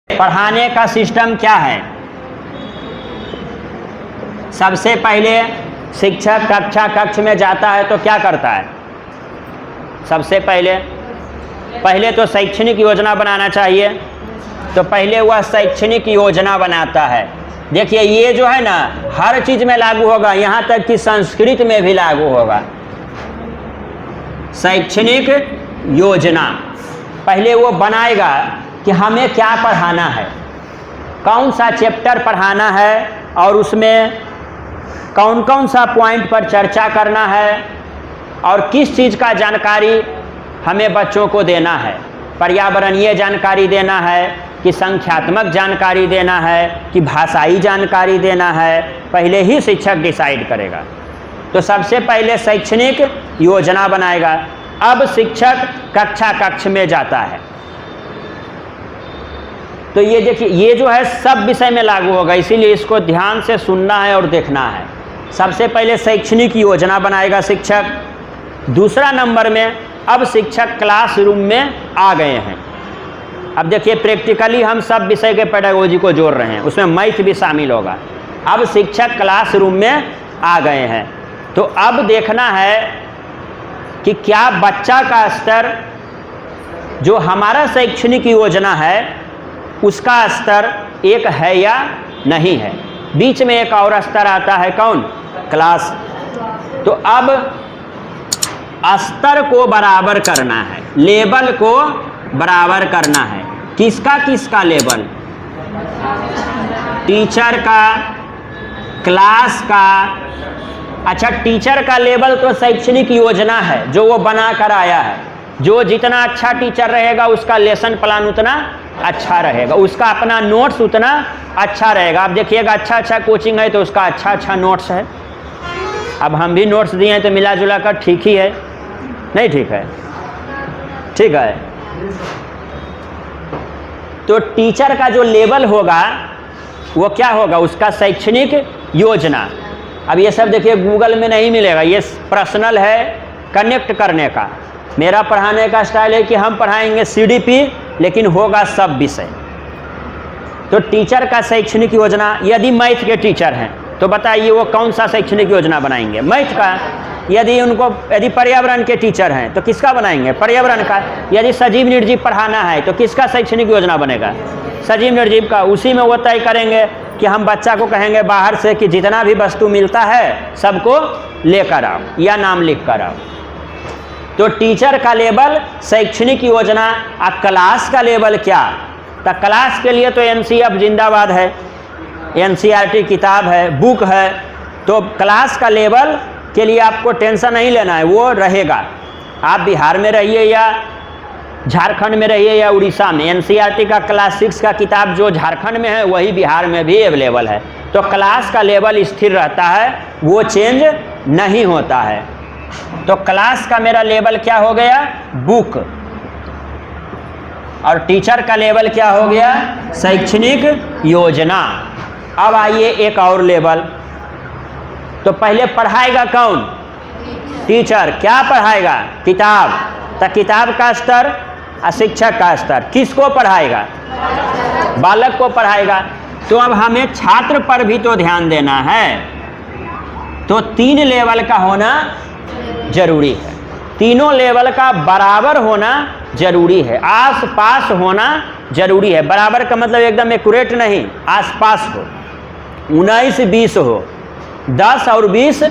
पढ़ाने का सिस्टम क्या है? सबसे पहले शिक्षक कक्ष में जाता है तो क्या करता है? सबसे पहले तो शैक्षणिक योजना बनाना चाहिए। तो पहले वह शैक्षणिक योजना बनाता है। देखिए ये जो है ना हर चीज़ में लागू होगा, यहाँ तक कि संस्कृत में भी लागू होगा। शैक्षणिक योजना पहले वो बनाएगा कि हमें क्या पढ़ाना है, कौन सा चैप्टर पढ़ाना है और उसमें कौन कौन सा पॉइंट पर चर्चा करना है और किस चीज़ का जानकारी हमें बच्चों को देना है। पर्यावरणीय जानकारी देना है कि संख्यात्मक जानकारी देना है कि भाषाई जानकारी देना है, पहले ही शिक्षक डिसाइड करेगा। तो सबसे पहले शैक्षणिक योजना बनाएगा। अब शिक्षक कक्ष में जाता है। तो ये देखिए ये जो है सब विषय में लागू होगा, इसीलिए इसको ध्यान से सुनना है और देखना है। सबसे पहले शैक्षणिक योजना बनाएगा शिक्षक। दूसरा नंबर में अब शिक्षक क्लासरूम में आ गए हैं। अब देखिए प्रैक्टिकली हम सब विषय के पेडागोजी को जोड़ रहे हैं, उसमें मैथ भी शामिल होगा। अब शिक्षक क्लासरूम में आ गए हैं तो अब देखना है कि क्या बच्चा का स्तर जो हमारा शैक्षणिक योजना है उसका स्तर एक है या नहीं है। बीच में एक और स्तर आता है, कौन? क्लास। तो अब स्तर को बराबर करना है, लेवल को बराबर करना है। किसका लेवल? टीचर का, क्लास का। अच्छा, टीचर का लेवल तो शैक्षणिक योजना है जो वो बना कर आया है। जो जितना अच्छा टीचर रहेगा उसका लेसन प्लान उतना अच्छा रहेगा, उसका अपना नोट्स उतना अच्छा रहेगा। आप देखिएगा अच्छा कोचिंग है तो उसका अच्छा नोट्स है। अब हम भी नोट्स दिए हैं तो मिला जुला कर ठीक ही है, नहीं ठीक है? ठीक है। तो टीचर का जो लेवल होगा वो क्या होगा? उसका शैक्षणिक योजना। अब ये सब देखिए गूगल में नहीं मिलेगा, ये पर्सनल है कनेक्ट करने का। मेरा पढ़ाने का स्टाइल है कि हम पढ़ाएंगे CDP लेकिन होगा सब विषय। तो टीचर का शैक्षणिक योजना, यदि मैथ के टीचर हैं तो बताइए वो कौन सा शैक्षणिक योजना बनाएंगे? मैथ का। यदि पर्यावरण के टीचर हैं तो किसका बनाएंगे? पर्यावरण का। यदि सजीव निर्जीव पढ़ाना है तो किसका शैक्षणिक योजना बनेगा? सजीव निर्जीव का। उसी में वो तय करेंगे कि हम बच्चा को कहेंगे बाहर से कि जितना भी वस्तु मिलता है सबको लेकर आओ या नाम लिख कर आओ। तो टीचर का लेवल शैक्षणिक योजना। और क्लास का लेवल क्या? तो क्लास के लिए तो NCF जिंदाबाद है, NCERT किताब है, बुक है। तो क्लास का लेवल के लिए आपको टेंशन नहीं लेना है, वो रहेगा। आप बिहार में रहिए या झारखंड में रहिए या उड़ीसा में, NCERT का क्लास 6 का किताब जो झारखंड में है वही बिहार में भी अवेलेबल है। तो क्लास का लेवल स्थिर रहता है, वो चेंज नहीं होता है। तो क्लास का मेरा लेवल क्या हो गया? बुक। और टीचर का लेवल क्या हो गया? शैक्षणिक योजना। अब आइए एक और लेवल। तो पहले पढ़ाएगा कौन? टीचर। क्या पढ़ाएगा? किताब। तो किताब का स्तर और शिक्षक का स्तर किसको पढ़ाएगा? बालक को पढ़ाएगा। तो अब हमें छात्र पर भी तो ध्यान देना है। तो 3 लेवल का होना जरूरी है, तीनों लेवल का बराबर होना जरूरी है, आस पास होना जरूरी है। बराबर का मतलब एकदम एक्यूरेट नहीं, आस पास हो, 19-20 हो, 10 और 20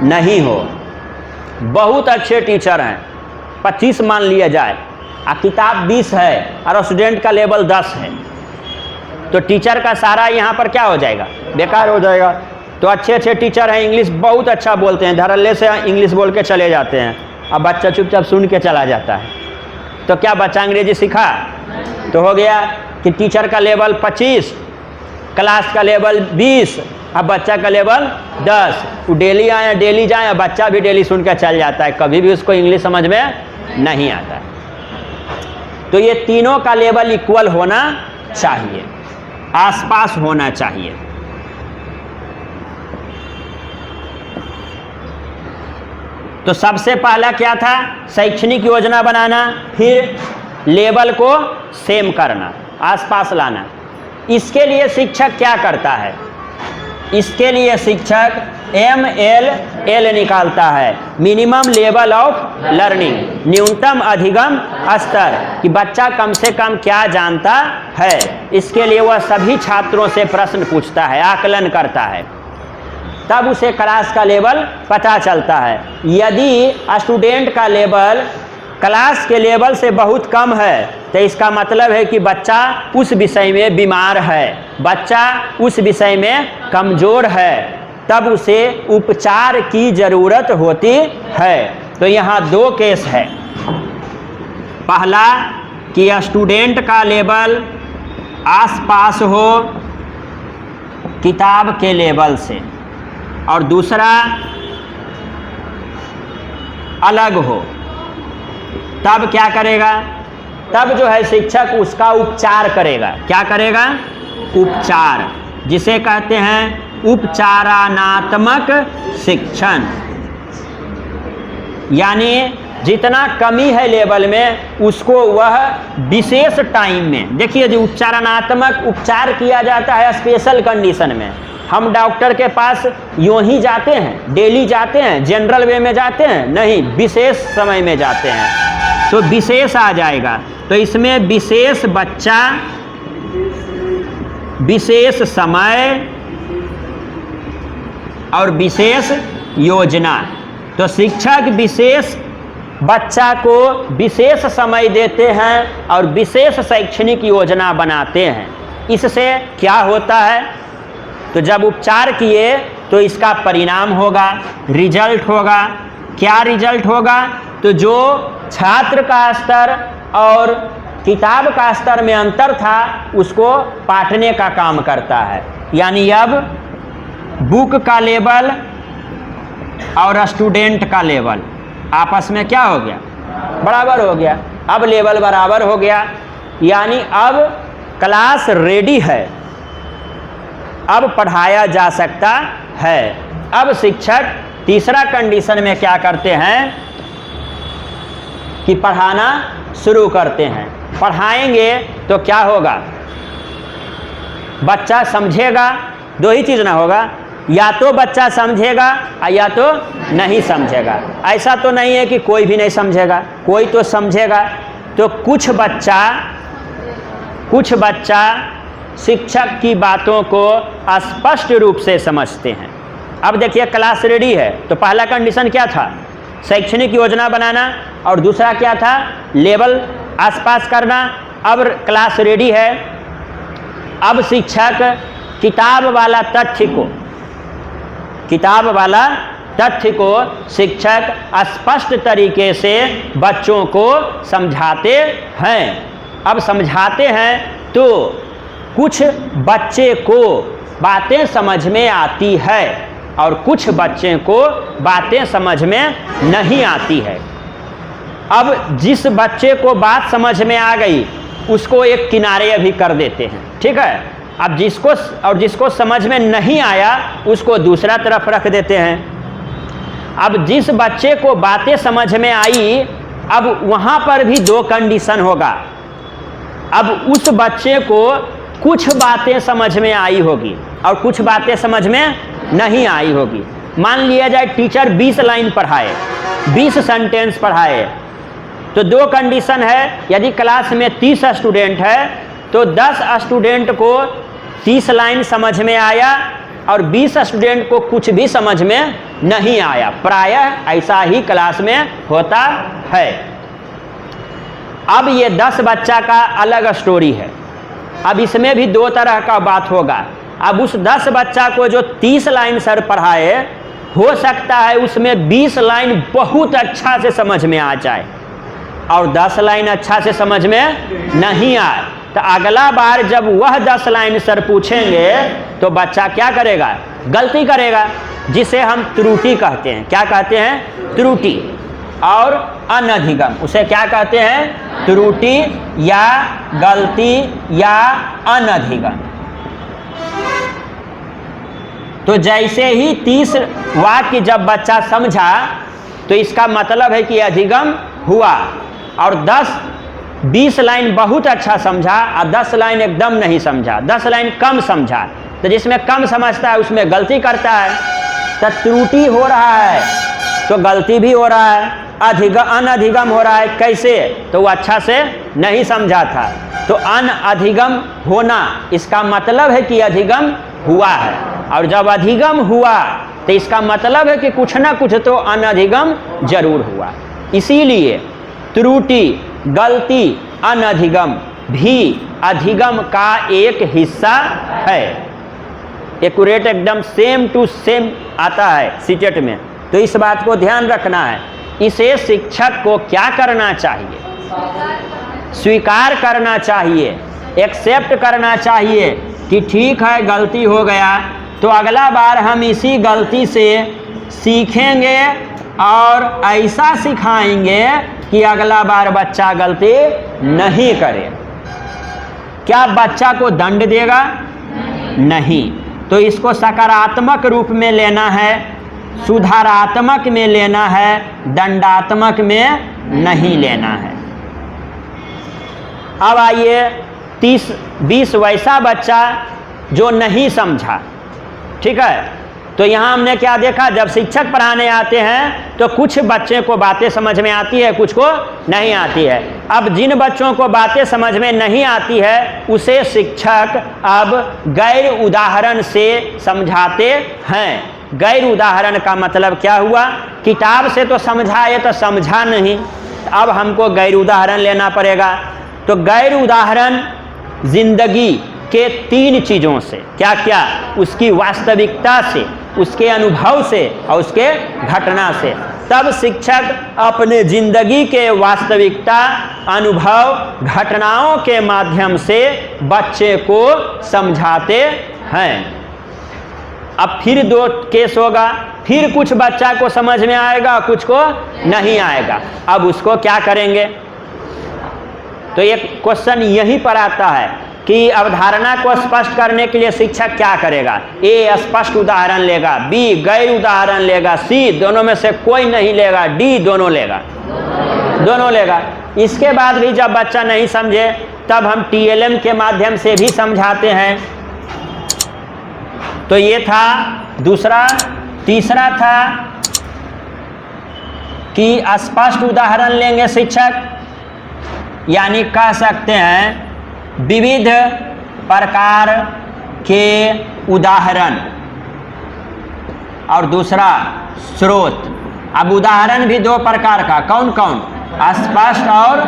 नहीं हो। बहुत अच्छे टीचर हैं, 25 मान लिया जाए, और किताब 20 है और स्टूडेंट का लेवल 10 है, तो टीचर का सारा यहाँ पर क्या हो जाएगा? बेकार हो जाएगा। तो अच्छे टीचर हैं, इंग्लिश बहुत अच्छा बोलते हैं, धड़ल्ले से इंग्लिश बोल के चले जाते हैं, अब बच्चा चुपचाप सुन के चला जाता है। तो क्या बच्चा अंग्रेजी सीखा? तो हो गया कि टीचर का लेवल 25, क्लास का लेवल 20, अब बच्चा का लेवल 10। वो डेली आए डेली जाए, बच्चा भी डेली सुन के चल जाता है, कभी भी उसको इंग्लिश समझ में नहीं आता है। तो ये तीनों का लेवल इक्वल होना चाहिए, आसपास होना चाहिए। तो सबसे पहला क्या था? शैक्षणिक योजना बनाना, फिर लेवल को सेम करना, आसपास लाना। इसके लिए शिक्षक क्या करता है? इसके लिए शिक्षक MLL निकालता है, मिनिमम लेवल ऑफ लर्निंग, न्यूनतम अधिगम स्तर, कि बच्चा कम से कम क्या जानता है। इसके लिए वह सभी छात्रों से प्रश्न पूछता है, आकलन करता है, तब उसे क्लास का लेवल पता चलता है। यदि स्टूडेंट का लेवल क्लास के लेवल से बहुत कम है तो इसका मतलब है कि बच्चा उस विषय में बीमार है, बच्चा उस विषय में कमज़ोर है, तब उसे उपचार की ज़रूरत होती है। तो यहाँ दो केस है। पहला कि स्टूडेंट का लेवल आसपास हो किताब के लेवल से, और दूसरा अलग हो, तब क्या करेगा? तब जो है शिक्षक उसका उपचार करेगा। क्या करेगा? उपचार, जिसे कहते हैं उपचारात्मक शिक्षण। यानी जितना कमी है लेवल में उसको वह विशेष टाइम में, देखिए जो उपचारात्मक उपचार किया जाता है स्पेशल कंडीशन में। हम डॉक्टर के पास यूँ ही जाते हैं, डेली जाते हैं, जनरल वे में जाते हैं? नहीं, विशेष समय में जाते हैं, तो विशेष आ जाएगा। तो इसमें विशेष बच्चा, विशेष समय और विशेष योजना। तो शिक्षक विशेष बच्चा को विशेष समय देते हैं और विशेष शैक्षणिक योजना बनाते हैं। इससे क्या होता है? तो जब उपचार किए तो इसका परिणाम होगा, रिजल्ट होगा। क्या रिजल्ट होगा? तो जो छात्र का स्तर और किताब का स्तर में अंतर था उसको पाटने का काम करता है। यानी अब बुक का लेवल और स्टूडेंट का लेवल आपस में क्या हो गया? बराबर हो गया। अब लेवल बराबर हो गया, यानी अब क्लास रेडी है, अब पढ़ाया जा सकता है। अब शिक्षक तीसरा कंडीशन में क्या करते हैं कि पढ़ाना शुरू करते हैं। पढ़ाएंगे तो क्या होगा? बच्चा समझेगा। दो ही चीज़ ना होगा, या तो बच्चा समझेगा या तो नहीं समझेगा। ऐसा तो नहीं है कि कोई भी नहीं समझेगा, कोई तो समझेगा। तो कुछ बच्चा शिक्षक की बातों को स्पष्ट रूप से समझते हैं। अब देखिए क्लास रेडी है, तो पहला कंडीशन क्या था? शैक्षणिक योजना बनाना, और दूसरा क्या था? लेवल आसपास करना। अब क्लास रेडी है, अब शिक्षक किताब वाला तथ्य को शिक्षक स्पष्ट तरीके से बच्चों को समझाते हैं। अब समझाते हैं तो कुछ बच्चे को बातें समझ में आती है और कुछ बच्चे को बातें समझ में नहीं आती है। अब जिस बच्चे को बात समझ में आ गई उसको एक किनारे अभी कर देते हैं, ठीक है। अब जिसको समझ में नहीं आया उसको दूसरा तरफ रख देते हैं। अब जिस बच्चे को बातें समझ में आई, अब वहाँ पर भी दो कंडीशन होगा। अब उस बच्चे को कुछ बातें समझ में आई होगी और कुछ बातें समझ में नहीं आई होगी। मान लिया जाए टीचर 20 लाइन पढ़ाए, 20 सेंटेंस पढ़ाए, तो दो कंडीशन है। यदि क्लास में 30 स्टूडेंट है तो 10 स्टूडेंट को 30 लाइन समझ में आया और 20 स्टूडेंट को कुछ भी समझ में नहीं आया। प्रायः ऐसा ही क्लास में होता है। अब ये 10 बच्चा का अलग स्टोरी है। अब इसमें भी दो तरह का बात होगा। अब उस 10 बच्चा को जो 30 लाइन सर पढ़ाए, हो सकता है उसमें 20 लाइन बहुत अच्छा से समझ में आ जाए और 10 लाइन अच्छा से समझ में नहीं आए। तो अगला बार जब वह 10 लाइन सर पूछेंगे तो बच्चा क्या करेगा? गलती करेगा, जिसे हम त्रुटि कहते हैं। क्या कहते हैं? त्रुटि। और अनधिगम, उसे क्या कहते हैं? त्रुटि या गलती या अनधिगम। तो जैसे ही 30 वाक्य जब बच्चा समझा तो इसका मतलब है कि अधिगम हुआ। और 10-20 लाइन बहुत अच्छा समझा और 10 लाइन एकदम नहीं समझा, 10 लाइन कम समझा। तो जिसमें कम समझता है उसमें गलती करता है, तो त्रुटि हो रहा है तो गलती भी हो रहा है, अनधिगम हो रहा है। कैसे? तो वो अच्छा से नहीं समझा था। तो अनधिगम होना इसका मतलब है कि अधिगम हुआ है, और जब अधिगम हुआ तो इसका मतलब है कि कुछ ना कुछ तो अनधिगम जरूर हुआ। इसीलिए त्रुटि, गलती, अनधिगम भी अधिगम का एक हिस्सा है। एक्यूरेट एकदम सेम टू सेम आता है सीटेट में, तो इस बात को ध्यान रखना है। इसे शिक्षक को क्या करना चाहिए? स्वीकार करना चाहिए, एक्सेप्ट करना चाहिए कि ठीक है गलती हो गया, तो अगला बार हम इसी गलती से सीखेंगे और ऐसा सिखाएंगे कि अगला बार बच्चा गलती नहीं करे। क्या बच्चा को दंड देगा? नहीं। तो इसको सकारात्मक रूप में लेना है, सुधारात्मक में लेना है, दंडात्मक में नहीं लेना है। अब आइए 30-20 वैसा बच्चा जो नहीं समझा, ठीक है। तो यहाँ हमने क्या देखा, जब शिक्षक पढ़ाने आते हैं तो कुछ बच्चे को बातें समझ में आती है, कुछ को नहीं आती है। अब जिन बच्चों को बातें समझ में नहीं आती है उसे शिक्षक अब गैर उदाहरण से समझाते हैं। गैर उदाहरण का मतलब क्या हुआ? किताब से तो समझाए तो समझा नहीं, अब हमको गैर उदाहरण लेना पड़ेगा। तो गैर उदाहरण जिंदगी के 3 चीज़ों से, क्या क्या? उसकी वास्तविकता से, उसके अनुभव से और उसके घटना से। तब शिक्षक अपने जिंदगी के वास्तविकता, अनुभव, घटनाओं के माध्यम से बच्चे को समझाते हैं। अब फिर 2 केस होगा, फिर कुछ बच्चा को समझ में आएगा, कुछ को नहीं आएगा। अब उसको क्या करेंगे? तो एक क्वेश्चन यहीं पर आता है कि अवधारणा को स्पष्ट करने के लिए शिक्षक क्या करेगा? ए स्पष्ट उदाहरण लेगा, बी गैर उदाहरण लेगा, सी दोनों में से कोई नहीं लेगा, डी दोनों लेगा, दोनों लेगा। इसके बाद भी जब बच्चा नहीं समझे तब हम टीएलएम के माध्यम से भी समझाते हैं। तो ये था दूसरा। तीसरा था कि स्पष्ट उदाहरण लेंगे शिक्षक, यानी कह सकते हैं विविध प्रकार के उदाहरण, और दूसरा स्रोत। अब उदाहरण भी 2 प्रकार का, कौन कौन? स्पष्ट और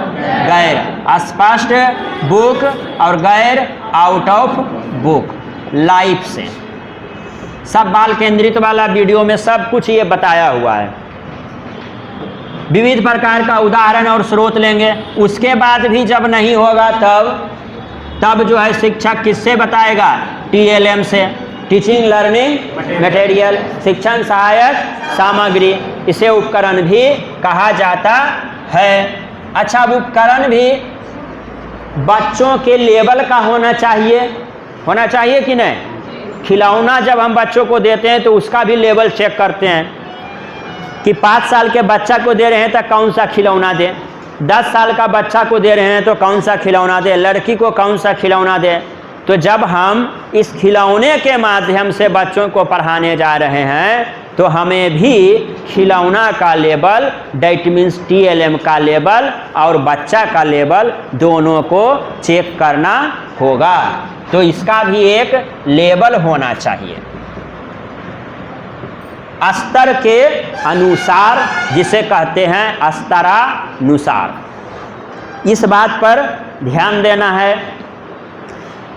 गैर। स्पष्ट बुक और गैर आउट ऑफ बुक, लाइफ से। सब बाल केंद्रित वाला वीडियो में सब कुछ ये बताया हुआ है। विविध प्रकार का उदाहरण और स्रोत लेंगे। उसके बाद भी जब नहीं होगा तब जो है शिक्षक किससे बताएगा? टीएलएम से, टीचिंग लर्निंग मटेरियल, शिक्षण सहायक सामग्री। इसे उपकरण भी कहा जाता है। अच्छा, उपकरण भी बच्चों के लेवल का होना चाहिए कि नहीं? खिलौना जब हम बच्चों को देते हैं तो उसका भी लेवल चेक करते हैं कि 5 साल के बच्चा को दे रहे हैं तो कौन सा खिलौना दें, 10 साल का बच्चा को दे रहे हैं तो कौन सा खिलौना दें, लड़की को कौन सा खिलौना दें। तो जब हम इस खिलौने के माध्यम से बच्चों को पढ़ाने जा रहे हैं तो हमें भी खिलौना का लेवल, डैट मीन्स टीएलएम का लेवल और बच्चा का लेवल दोनों को चेक करना होगा। तो इसका भी एक लेवल होना चाहिए स्तर के अनुसार, जिसे कहते हैं स्तरानुसार। इस बात पर ध्यान देना है।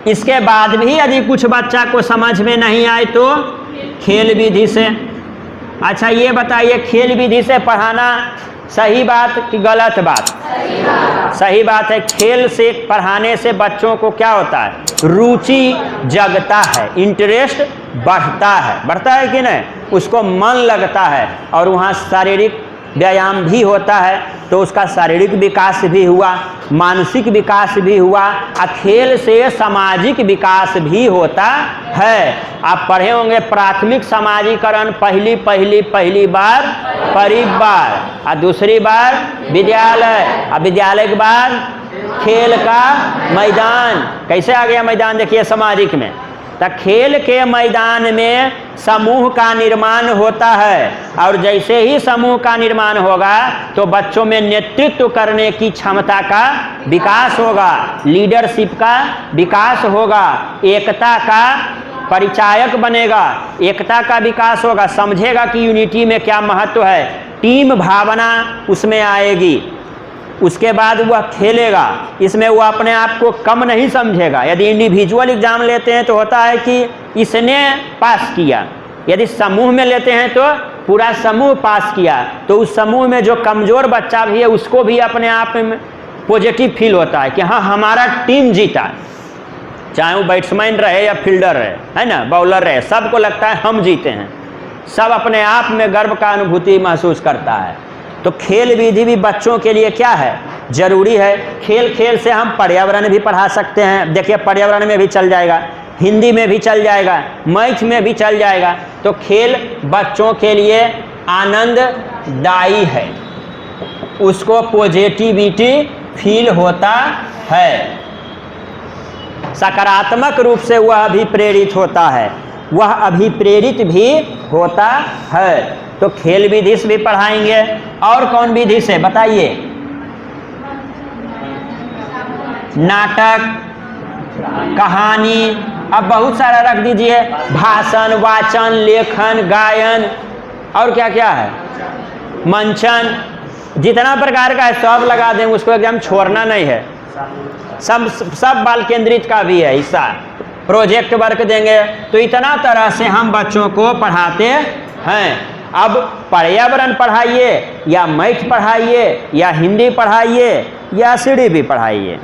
इसके बाद भी यदि कुछ बच्चा को समझ में नहीं आए तो खेल विधि से। अच्छा, ये बताइए, खेल विधि से पढ़ाना सही बात कि गलत बात? सही बात है। खेल से पढ़ाने से बच्चों को क्या होता है? रुचि जगता है, इंटरेस्ट बढ़ता है कि नहीं? उसको मन लगता है और वहाँ शारीरिक व्यायाम भी होता है, तो उसका शारीरिक विकास भी हुआ, मानसिक विकास भी हुआ, और खेल से सामाजिक विकास भी होता है। आप पढ़े होंगे प्राथमिक समाजीकरण पहली बार परिवार, और दूसरी बार विद्यालय, और विद्यालय के बाद खेल का मैदान। कैसे आ गया मैदान, देखिए सामाजिक में, तो खेल के मैदान में समूह का निर्माण होता है, और जैसे ही समूह का निर्माण होगा तो बच्चों में नेतृत्व करने की क्षमता का विकास होगा, लीडरशिप का विकास होगा, एकता का परिचायक बनेगा, एकता का विकास होगा, समझेगा कि यूनिटी में क्या महत्व है, टीम भावना उसमें आएगी। उसके बाद वह खेलेगा, इसमें वो अपने आप को कम नहीं समझेगा। यदि इंडिविजुअल एग्जाम लेते हैं तो होता है कि इसने पास किया, यदि समूह में लेते हैं तो पूरा समूह पास किया, तो उस समूह में जो कमज़ोर बच्चा भी है उसको भी अपने आप में पॉजिटिव फील होता है कि हाँ हमारा टीम जीता, चाहे वो बैट्समैन रहे या फील्डर रहे, है ना, बॉलर रहे, सबको लगता है हम जीते हैं, सब अपने आप में गर्व का अनुभूति महसूस करता है। तो खेल विधि भी बच्चों के लिए क्या है, जरूरी है। खेल खेल से हम पर्यावरण भी पढ़ा सकते हैं, देखिए पर्यावरण में भी चल जाएगा, हिंदी में भी चल जाएगा, मैथ में भी चल जाएगा। तो खेल बच्चों के लिए आनंददायी है, उसको पॉजिटिविटी फील होता है, सकारात्मक रूप से वह अभिप्रेरित होता है, वह अभिप्रेरित भी होता है। तो खेल विधि से भी पढ़ाएंगे, और कौन विधि से बताइए, नाटक, कहानी, अब बहुत सारा रख दीजिए, भाषण, वाचन, लेखन, गायन, और क्या क्या है, मंचन, जितना प्रकार का है सब लगा देंगे, उसको एकदम छोड़ना नहीं है। सब बाल केंद्रित का भी है हिस्सा, प्रोजेक्ट वर्क देंगे। तो इतना तरह से हम बच्चों को पढ़ाते हैं। अब पर्यावरण पढ़ाइए या मैथ पढ़ाइए या हिंदी पढ़ाइए या सीडी भी पढ़ाइए,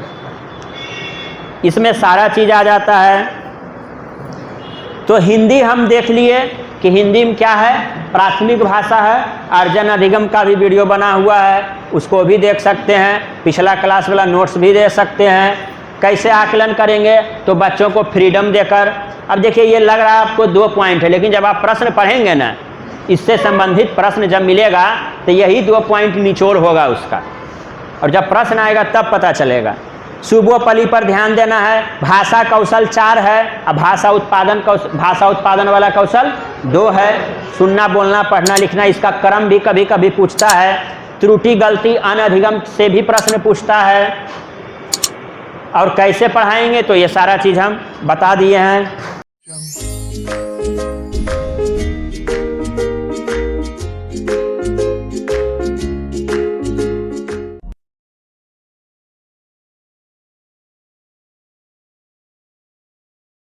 इसमें सारा चीज़ आ जाता है। तो हिंदी हम देख लिए कि हिंदी में क्या है, प्राथमिक भाषा है। अर्जन अधिगम का भी वीडियो बना हुआ है, उसको भी देख सकते हैं, पिछला क्लास वाला नोट्स भी दे सकते हैं। कैसे आकलन करेंगे, तो बच्चों को फ्रीडम देकर। अब देखिए ये लग रहा है आपको 2 पॉइंट है, लेकिन जब आप प्रश्न पढ़ेंगे ना, इससे संबंधित प्रश्न जब मिलेगा तो यही 2 पॉइंट निचोड़ होगा उसका, और जब प्रश्न आएगा तब पता चलेगा। शुभोपली पर ध्यान देना है। भाषा कौशल 4 है, अब भाषा उत्पादन वाला कौशल 2 है। सुनना, बोलना, पढ़ना, लिखना, इसका क्रम भी कभी कभी पूछता है। त्रुटि, गलती, अनधिगम से भी प्रश्न पूछता है। और कैसे पढ़ाएंगे, तो ये सारा चीज़ हम बता दिए हैं।